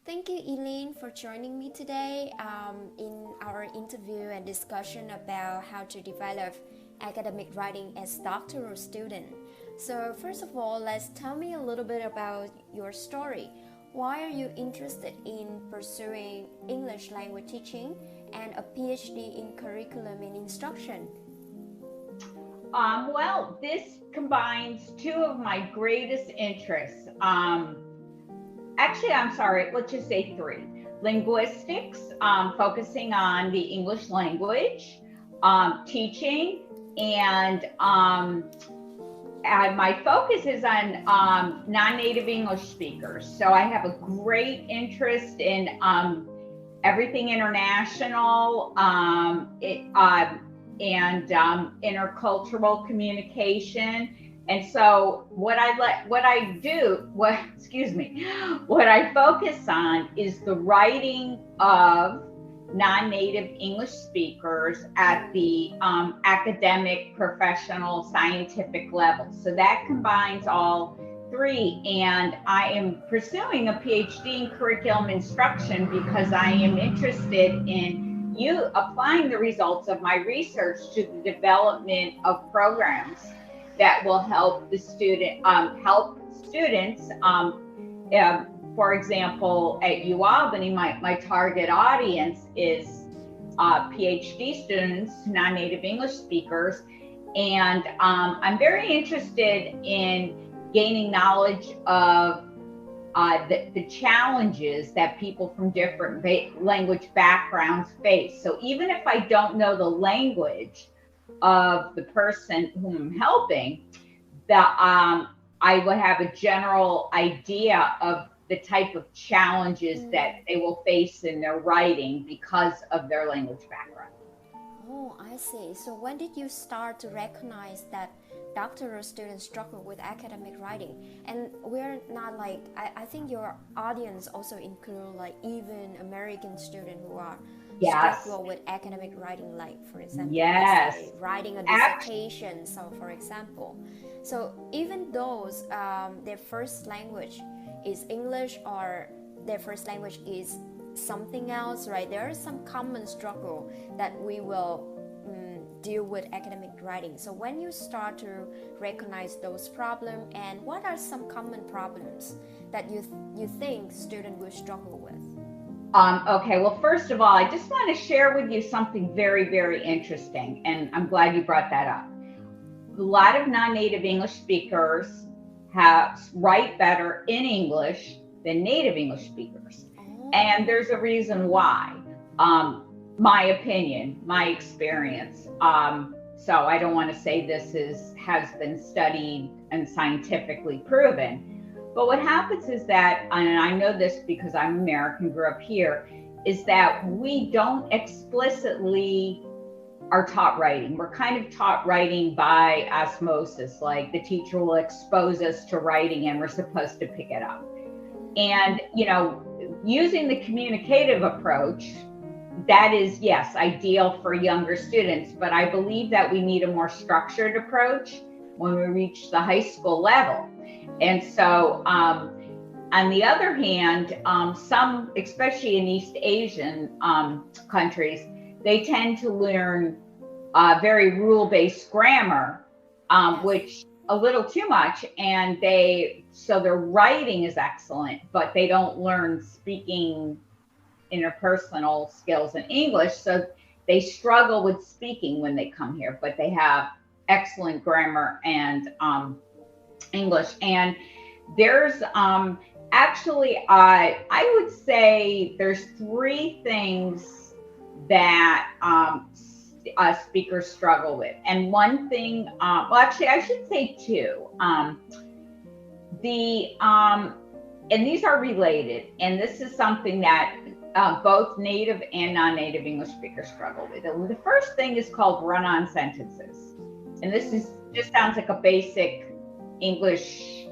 Thank you, Eileen, for joining me today in our interview and discussion about how to develop academic writing as doctoral student. So, first of all, let's tell me a little bit about your story. Why are you interested in pursuing English language teaching and a PhD in curriculum and instruction? Well, this combines two of my greatest interests. Actually, I'm sorry, let's just say three. Linguistics, focusing on the English language, teaching, and my focus is on non-native English speakers. So I have a great interest in everything international, and intercultural communication. And so what I focus on is the writing of non-native English speakers at the academic, professional, scientific level. So that combines all three. And I am pursuing a PhD in curriculum instruction because I am interested in you applying the results of my research to the development of programs that will help help students. For example, at UAlbany, my target audience is PhD students, non-native English speakers, and I'm very interested in gaining knowledge of the challenges that people from different language backgrounds face. So even if I don't know the language of the person whom I'm helping, that I will have a general idea of the type of challenges that they will face in their writing because of their language background. Oh, I see. So when did you start to recognize that doctoral students struggle with academic writing? And we're not like, I think your audience also include like even American students who are Yes, struggle with academic writing, like for example, let's say yes. writing a Act- dissertation. So for example, so even those their first language is English or their first language is something else, right? There is some common struggle that we will deal with academic writing. So when you start to recognize those problems, and what are some common problems that you think students will struggle with? okay, well, first of all, I just want to share with you something very, very interesting, and I'm glad you brought that up. A lot of non-native English speakers write better in English than native English speakers. Oh, And there's a reason why. My opinion, my experience. So I don't want to say has been studied and scientifically proven. But what happens is that, and I know this because I'm American, grew up here, is that we don't explicitly are taught writing. We're kind of taught writing by osmosis, like the teacher will expose us to writing and we're supposed to pick it up. And, using the communicative approach, that is, yes, ideal for younger students, but I believe that we need a more structured approach when we reach the high school level. And so, on the other hand, some, especially in East Asian countries, they tend to learn very rule-based grammar, yes. which a little too much, and so their writing is excellent, but they don't learn speaking interpersonal skills in English, so they struggle with speaking when they come here, but they have excellent grammar and English. And there's actually, I would say there's three things that speakers struggle with. And one thing, well, actually, I should say two. And these are related, and this is something that both native and non-native English speakers struggle with. And the first thing is called run-on sentences. And this just sounds like a basic English,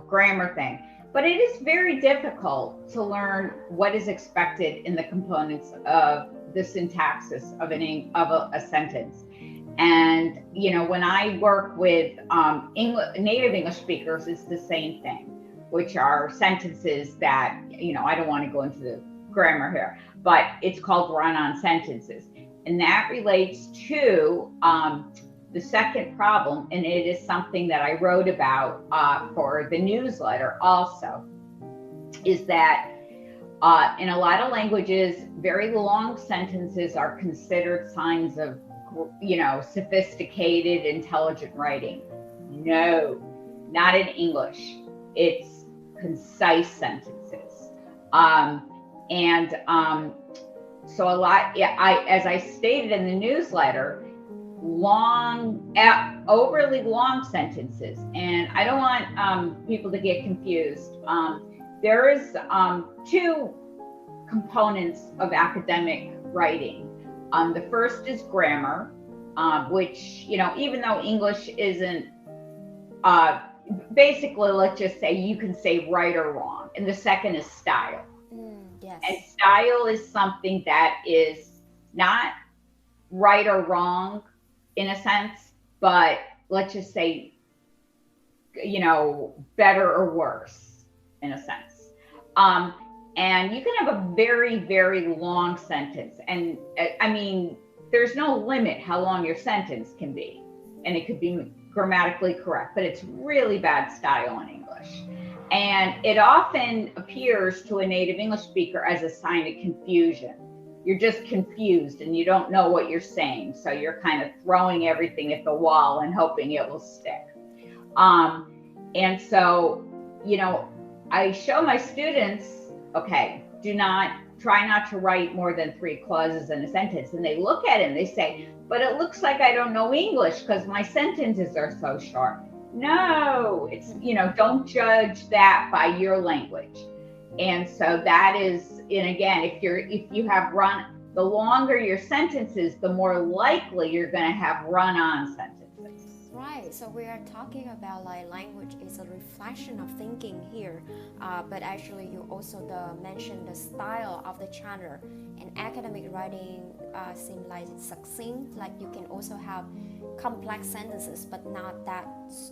grammar thing. But it is very difficult to learn what is expected in the components of the syntaxis of a sentence. And when I work with native English speakers, it's the same thing. which are sentences that, I don't want to go into the grammar here, but it's called run-on sentences. And that relates to the second problem, and it is something that I wrote about for the newsletter also, is that in a lot of languages, very long sentences are considered signs of, sophisticated, intelligent writing. No, not in English. It's concise sentences. So a lot, as I stated in the newsletter, overly long sentences, and I don't want people to get confused. There is two components of academic writing. The first is grammar, which, even though English isn't, basically, let's just say you can say right or wrong. And the second is style. Yes. And style is something that is not right or wrong in a sense, but let's just say, better or worse in a sense. And you can have a very, very long sentence. And I mean, there's no limit how long your sentence can be. And it could be grammatically correct, but it's really bad style in English. And it often appears to a native English speaker as a sign of confusion. You're just confused and you don't know what you're saying. So you're kind of throwing everything at the wall and hoping it will stick. And so, I show my students, okay, try not to write more than 3 clauses in a sentence. And they look at it and they say, but it looks like I don't know English because my sentences are so short. No, it's, don't judge that by your language. And so that is, and again, if you have the longer your sentences, the more likely you're going to have run-on sentences. Right, so we are talking about like language is a reflection of thinking here, but actually you also mentioned the style of the chapter. And academic writing seems like it's succinct, like you can also have complex sentences, but not that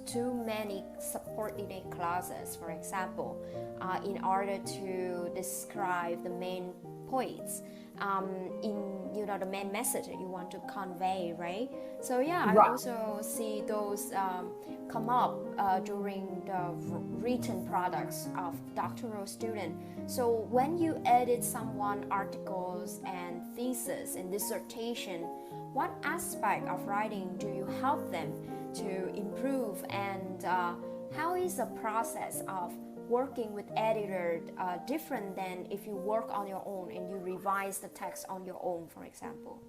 too many subordinate clauses, for example, in order to describe the main points. In the main message that you want to convey, right? So yeah, I also see those come up during the written products of doctoral student. So when you edit someone articles and thesis and dissertation, what aspect of writing do you help them to improve, and how is the process of working with editor different than if you work on your own and you revise the text on your own, for example?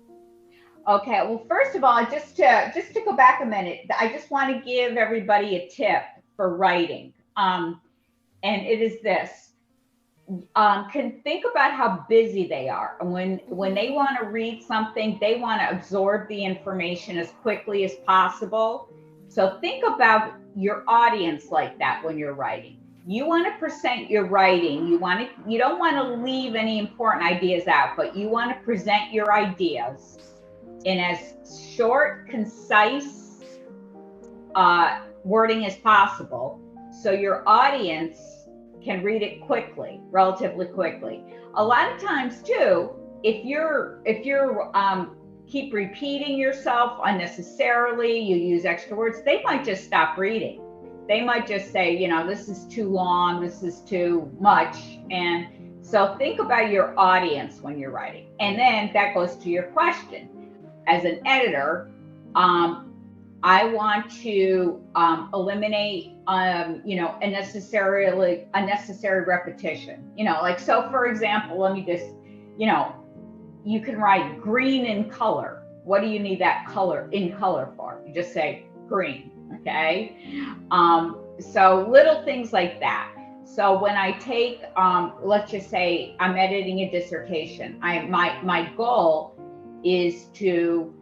Okay, well, first of all, just to go back a minute, I just want to give everybody a tip for writing, and it is this: can think about how busy they are, and when they want to read something, they want to absorb the information as quickly as possible. So think about your audience like that when you're writing. You want to present your writing. You don't want to leave any important ideas out, but you want to present your ideas in as short, concise wording as possible, so your audience can read it quickly, relatively quickly. A lot of times too, if you're keep repeating yourself unnecessarily, you use extra words, they might just stop reading. They might just say, this is too long, this is too much. And so think about your audience when you're writing. And then that goes to your question. As an editor, I want to eliminate, unnecessary repetition. So for example, let me just, you can write green in color. What do you need that color in color for? You just say green. Okay. So little things like that. So when I take, let's just say I'm editing a dissertation, my goal is to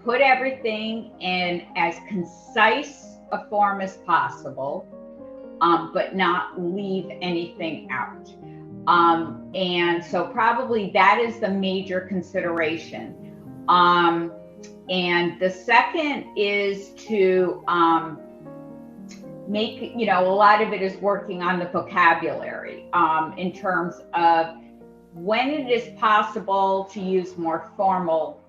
put everything in as concise a form as possible, but not leave anything out. And so probably that is the major consideration. And the second is to a lot of it is working on the vocabulary, in terms of when it is possible to use more formal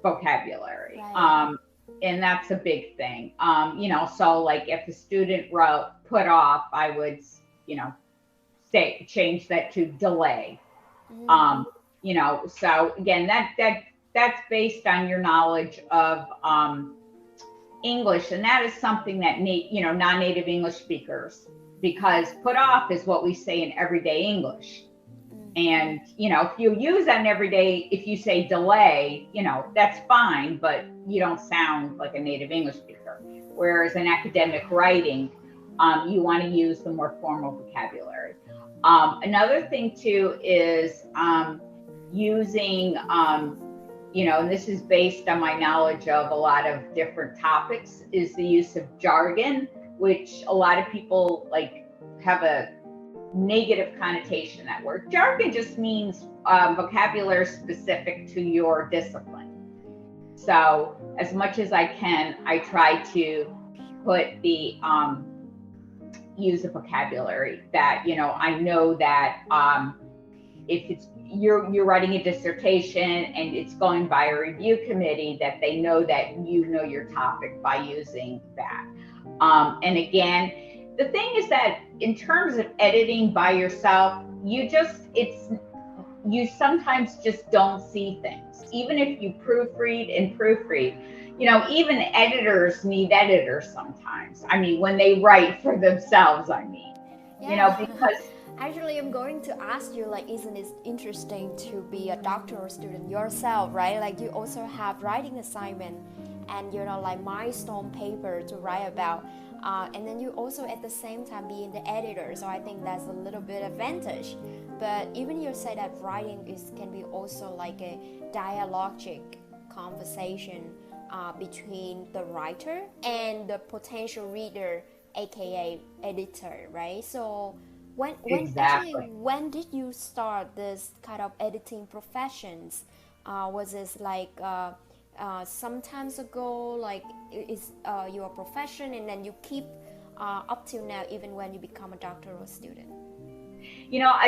vocabulary. Right. And that's a big thing. So like if a student wrote put off, I would, change that to delay. Mm-hmm. So again, that's based on your knowledge of English, and that is something that non-native English speakers, because put off is what we say in everyday English. And if you use that in everyday, if you say delay, that's fine, but you don't sound like a native English speaker. Whereas in academic writing, you want to use the more formal vocabulary. Another thing too is using, and this is based on my knowledge of a lot of different topics, is the use of jargon, which a lot of people have a negative connotation of that word. Jargon just means vocabulary specific to your discipline. So as much as I can, I try to put the use a vocabulary that I know that if it's you're writing a dissertation and it's going by a review committee, that they know that you know your topic by using that. And again, the thing is that in terms of editing by yourself, you sometimes just don't see things. Even if you proofread, even editors need editors sometimes. I mean, when they write for themselves, because actually, I'm going to ask you, isn't it interesting to be a doctoral student yourself, right? Like, you also have writing assignment and, milestone paper to write about. And then you also at the same time being the editor. So I think that's a little bit advantage. But even you say that writing can be also like a dialogic conversation between the writer and the potential reader, aka editor, right? So when did you start this kind of editing professions? Was this some times ago, is your profession, and then you keep up till now, even when you become a doctoral student?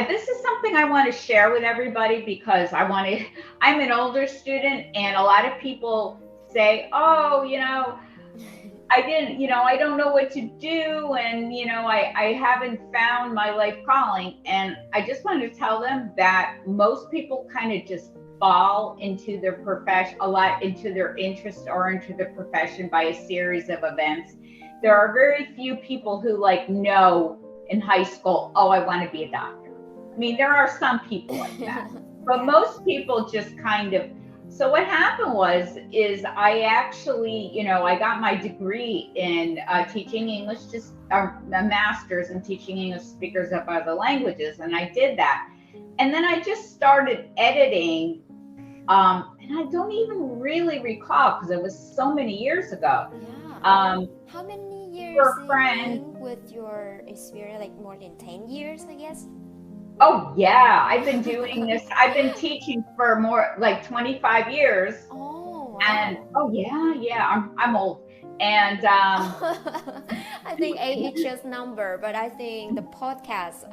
This is something I want to share with everybody, because I'm an older student, and a lot of people say, oh, I don't know what to do, and I haven't found my life calling. And I just wanted to tell them that most people kind of just fall into their profession, a lot into their interest or into the profession by a series of events. There are very few people who know in high school, oh, I want to be a doctor. I mean, there are some people like that, but most people just kind of. So what happened is I actually, I got my degree in teaching English, a master's in teaching English speakers of other languages, and I did that. And then I just started editing, and I don't even really recall, because it was so many years ago. Yeah. How many years for a friend with your experience? Like more than 10 years, I guess? Oh yeah, I've been doing this. I've been teaching for more like 25 years. Oh, wow. And oh yeah, I'm old. And I think age is just number, but I think the podcast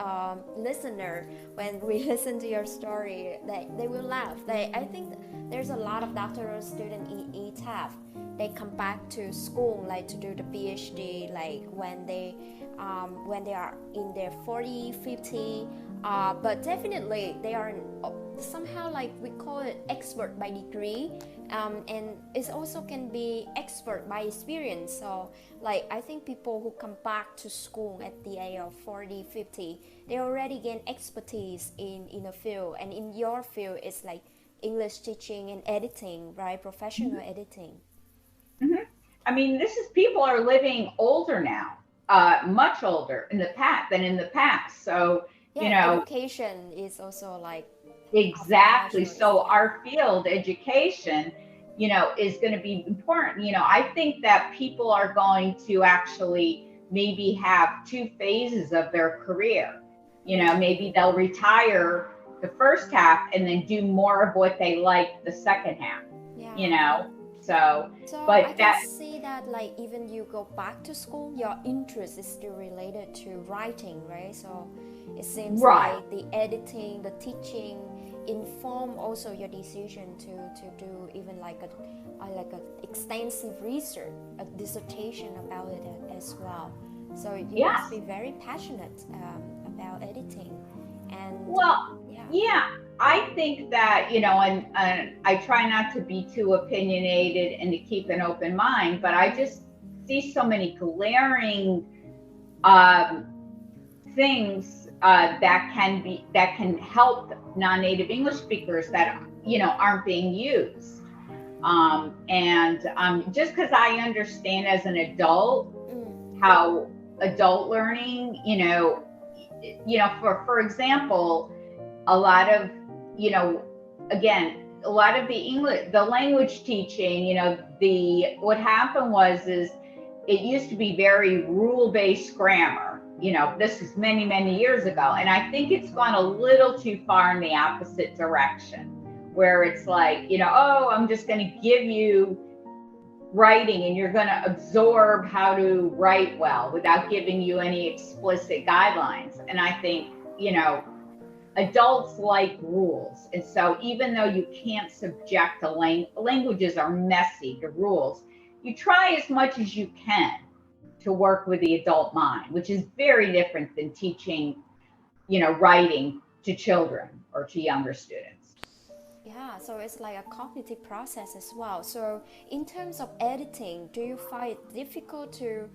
listener, when we listen to your story, they will laugh. I think there's a lot of doctoral students in ETAF. They come back to school to do the PhD, when they are in their 40, 50. But definitely they are somehow we call it expert by degree, and it also can be expert by experience. So I think people who come back to school at the age of 40, 50, they already gain expertise in a field, and in your field it's English teaching and editing, right? Professional editing. Mm-hmm. I mean, people are living older now, much older in the past. So education is also exactly. So our field, education, is going to be important. I think that people are going to actually maybe have two phases of their career. Maybe they'll retire the first half and then do more of what they like the second half. So, So I but can that, see that like even you go back to school, your interest is still related to writing, right? So it seems right. like the editing, the teaching inform also your decision to do even like a extensive research, a dissertation about it as well. So you must Yes. be very passionate about editing, and Well, yeah. yeah, I think that, and I try not to be too opinionated and to keep an open mind, but I just see so many glaring um, things that can help non-native English speakers that, aren't being used. And just because I understand as an adult how adult learning, for example, a lot of, again, a lot of the language teaching, what happened is it used to be very rule-based grammar. This was many, many years ago. And I think it's gone a little too far in the opposite direction, where it's like, oh, I'm just going to give you writing and you're going to absorb how to write well without giving you any explicit guidelines. And I think, adults like rules. And so even though you can't subject languages are messy to rules, you try as much as you can to work with the adult mind, which is very different than teaching, writing to children or to younger students. Yeah, so it's like a cognitive process as well. So, in terms of editing, do you find it difficult to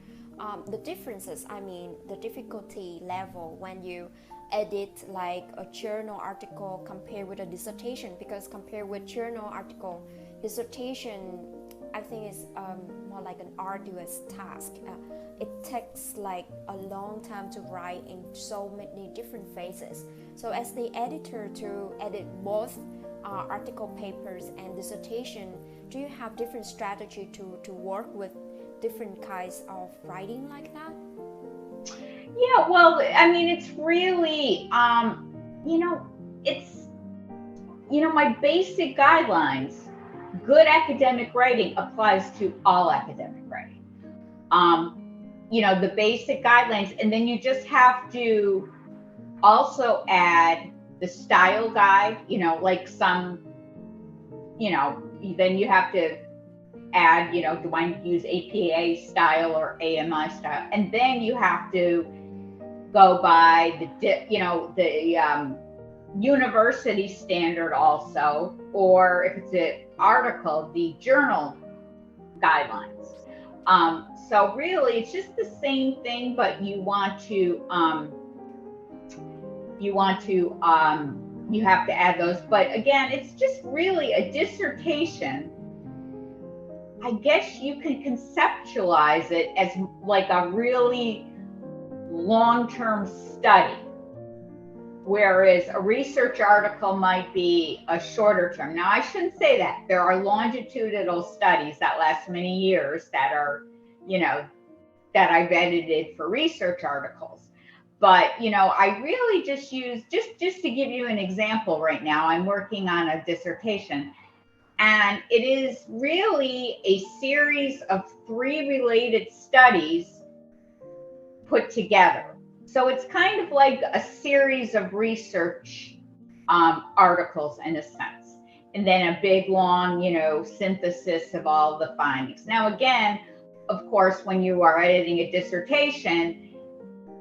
the differences? I mean, the difficulty level when you edit like a journal article compared with a dissertation? Because compared with journal article, dissertation, I think is more like an arduous task. It takes like a long time to write in so many different phases. So, as the editor, to edit both article papers and dissertation, do you have different strategy to work with different kinds of writing like that? Yeah, well, I mean, it's really, it's, my basic guidelines. Good academic writing applies to all academic writing. The basic guidelines, and then you just have to also add the style guide, like some, then you have to add, do I use APA style or AMI style? And then you have to go by the university standard also, or if it's an article, the journal guidelines. So really, it's just the same thing, but you have to add those. But again, it's just really a dissertation. I guess you can conceptualize it as like a really long-term study, whereas a research article might be a shorter term. Now, I shouldn't say that. There are longitudinal studies that last many years that are, that I've edited for research articles. But, I really just use, just to give you an example right now, I'm working on a dissertation, and it is really a series of 3 related studies put together. So it's kind of like a series of research articles in a sense, and then a big long, synthesis of all the findings. Now, again, of course, when you are editing a dissertation,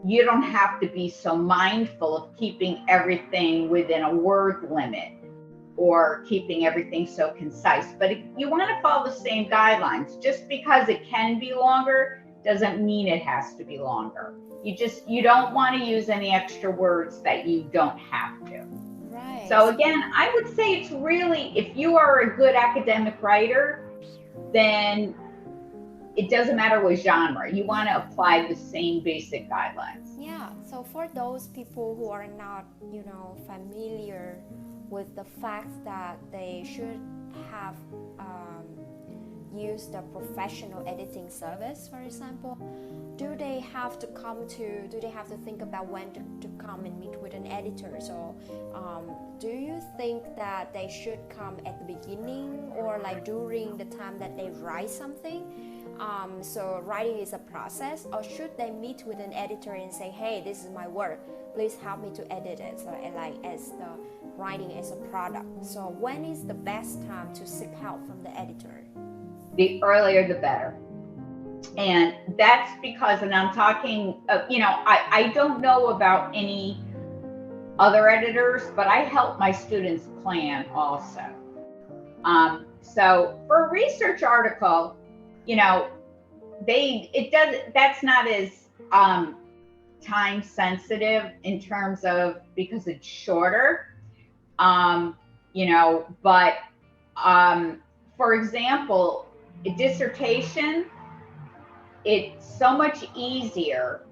you don't have to be so mindful of keeping everything within a word limit or keeping everything so concise. But if you want to follow the same guidelines, just because it can be longer doesn't mean it has to be longer. You don't want to use any extra words that you don't have to. Right. So again, I would say it's really, if you are a good academic writer, then it doesn't matter what genre, you want to apply the same basic guidelines. Yeah, so for those people who are not, familiar with the fact that they should have use the professional editing service, for example, do they have to think about when to come and meet with an editor? So do you think that they should come at the beginning or like during the time that they write something? So writing is a process, or should they meet with an editor and say, hey, this is my work, please help me to edit it, so like as the writing as a product? So when is the best time to seek help from the editor? The earlier the better. And that's because, and I'm talking, I don't know about any other editors, but I help my students plan also. So for a research article, that's not as time sensitive in terms of, because it's shorter, but for example, a dissertation, it's so much easier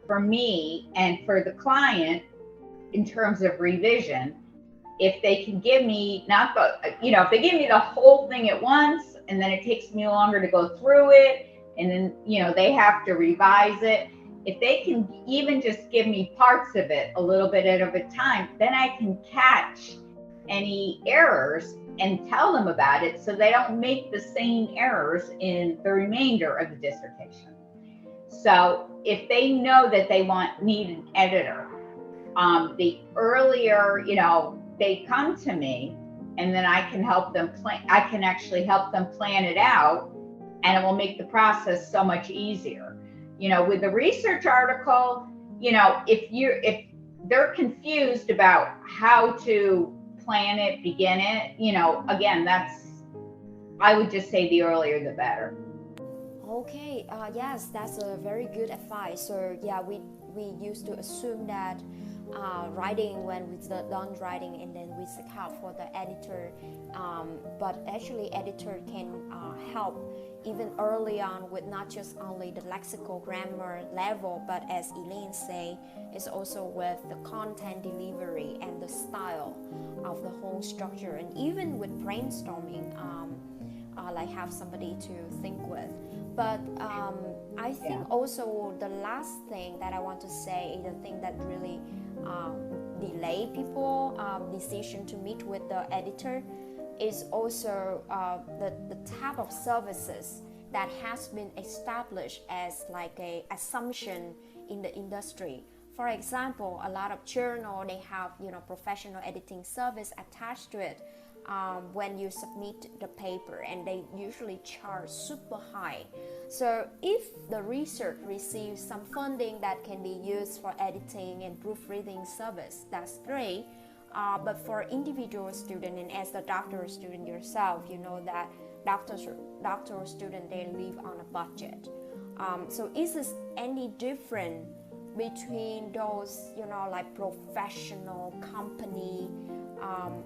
for me and for the client in terms of revision if they can give me if they give me the whole thing at once, and then it takes me longer to go through it, and then they have to revise it. If they can even just give me parts of it a little bit at a time, then I can catch any errors and tell them about it so they don't make the same errors in the remainder of the dissertation. So if they know that they need an editor, the earlier, they come to me, and then I can help them plan. I can actually help them plan it out, and it will make the process so much easier. With the research article, if they're confused about how to plan it, begin it, again, I would just say the earlier the better. Okay, yes, that's a very good advice. So yeah, we used to assume that writing, when we're done writing, and then we seek help for the editor, but actually editor can help even early on with not just only the lexical grammar level, but as Elaine say, it's also with the content delivery and the style of the whole structure, and even with brainstorming, like have somebody to think with. But I think also the last thing that I want to say, the thing that really delay people decision to meet with the editor, is also the type of services that has been established as like a assumption in the industry. For example, a lot of journal, they have professional editing service attached to it. When you submit the paper, and they usually charge super high. So if the research receives some funding that can be used for editing and proofreading service, that's great. But for individual student, and as the doctoral student yourself, you know that doctoral student, they live on a budget. So is this any different between those, like professional company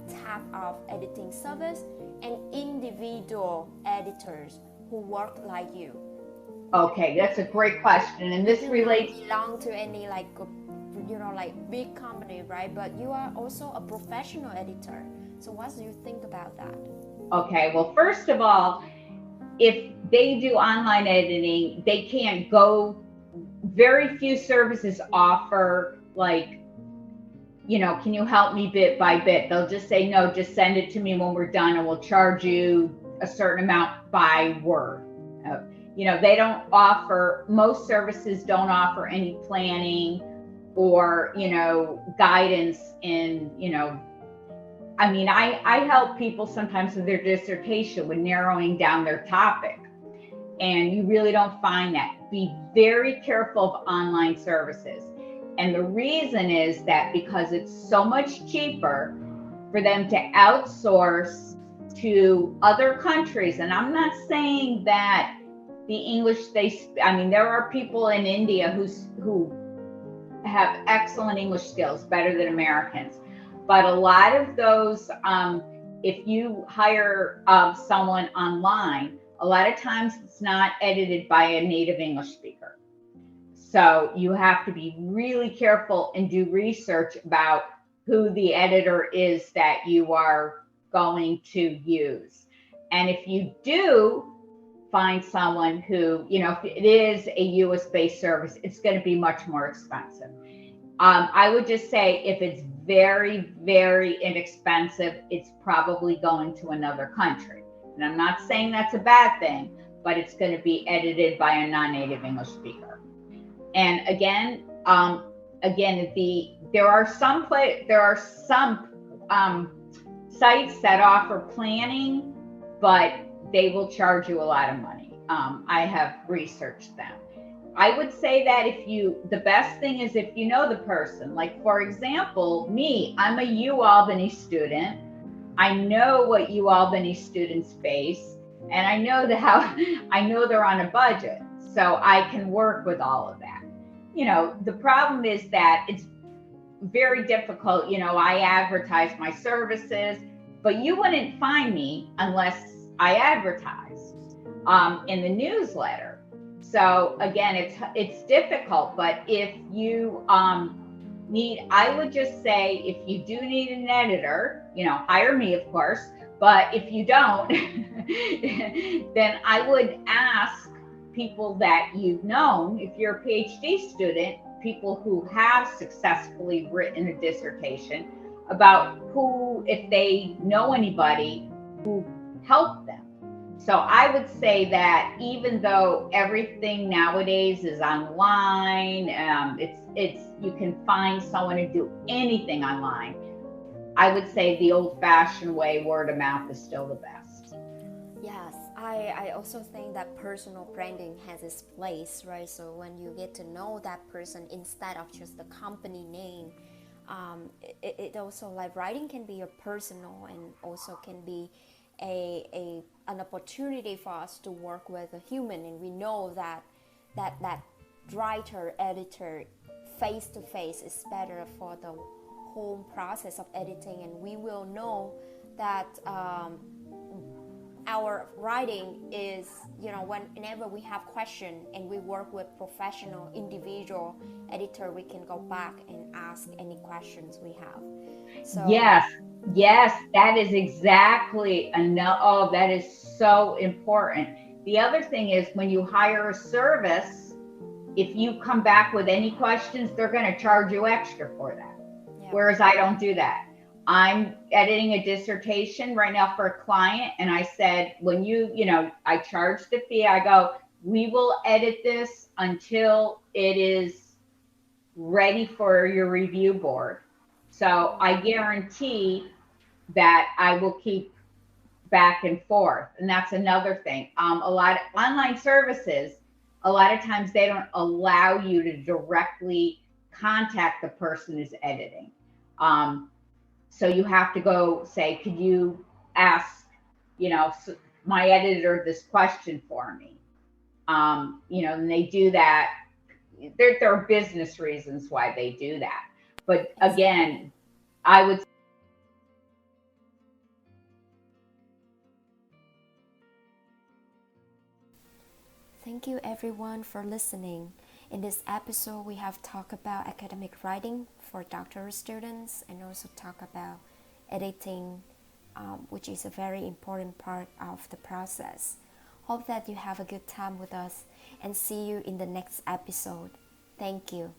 type of editing service and individual editors who work like you? Okay, that's a great question, and this relates. You belong to any like big company, right? But you are also a professional editor. So what do you think about that? Okay, well, first of all, if they do online editing, they can't go. Very few services offer can you help me bit by bit? They'll just say, no, just send it to me when we're done, and we'll charge you a certain amount by word. They don't offer, most services don't offer any planning or, guidance in, I help people sometimes with their dissertation with narrowing down their topic. And you really don't find that. Be very careful of online services. And the reason is that because it's so much cheaper for them to outsource to other countries. And I'm not saying that the English there are people in India who have excellent English skills, better than Americans. But a lot of those, if you hire someone online, a lot of times it's not edited by a native English speaker. So you have to be really careful and do research about who the editor is that you are going to use. And if you do, find someone who, if it is a US based service, it's going to be much more expensive. I would just say if it's very, very inexpensive, it's probably going to another country. And I'm not saying that's a bad thing, but it's going to be edited by a non-native English speaker. And again, there are some sites that offer planning, but they will charge you a lot of money. I have researched them. I would say that the best thing is if you know the person. Like, for example, me, I'm a UAlbany student. I know what UAlbany students face, and I know I know they're on a budget, so I can work with all of that. The problem is that it's very difficult. I advertise my services, but you wouldn't find me unless I advertised in the newsletter. So again, it's difficult, but if you I would just say, if you do need an editor, hire me, of course, but if you don't, then I would ask people that you've known, if you're a PhD student, people who have successfully written a dissertation, about if they know anybody who helped them. So I would say that even though everything nowadays is online, you can find someone to do anything online. I would say the old-fashioned way, word of mouth, is still the best. Yes, I also think that personal branding has its place, right? So when you get to know that person instead of just the company name, it also, like, writing can be your personal, and also can be an opportunity for us to work with a human, and we know that writer, editor, face to face is better for the whole process of editing, and we will know that our writing is, whenever we have question and we work with professional individual editor, we can go back and ask any questions we have. So yes, that is exactly that is so important. The other thing is, when you hire a service, if you come back with any questions, they're going to charge you extra for that. Yeah. Whereas I don't do that. I'm editing a dissertation right now for a client, and I said, when I charge the fee, I go, we will edit this until it is ready for your review board. So I guarantee that I will keep back and forth. And that's another thing. A lot of online services, a lot of times they don't allow you to directly contact the person who's editing. So you have to go say, could you ask, my editor this question for me? And they do that. There are business reasons why they do that. But again, I would. Thank you everyone for listening. In this episode, we have talked about academic writing for doctoral students, and also talk about editing, which is a very important part of the process. Hope that you have a good time with us, and see you in the next episode. Thank you.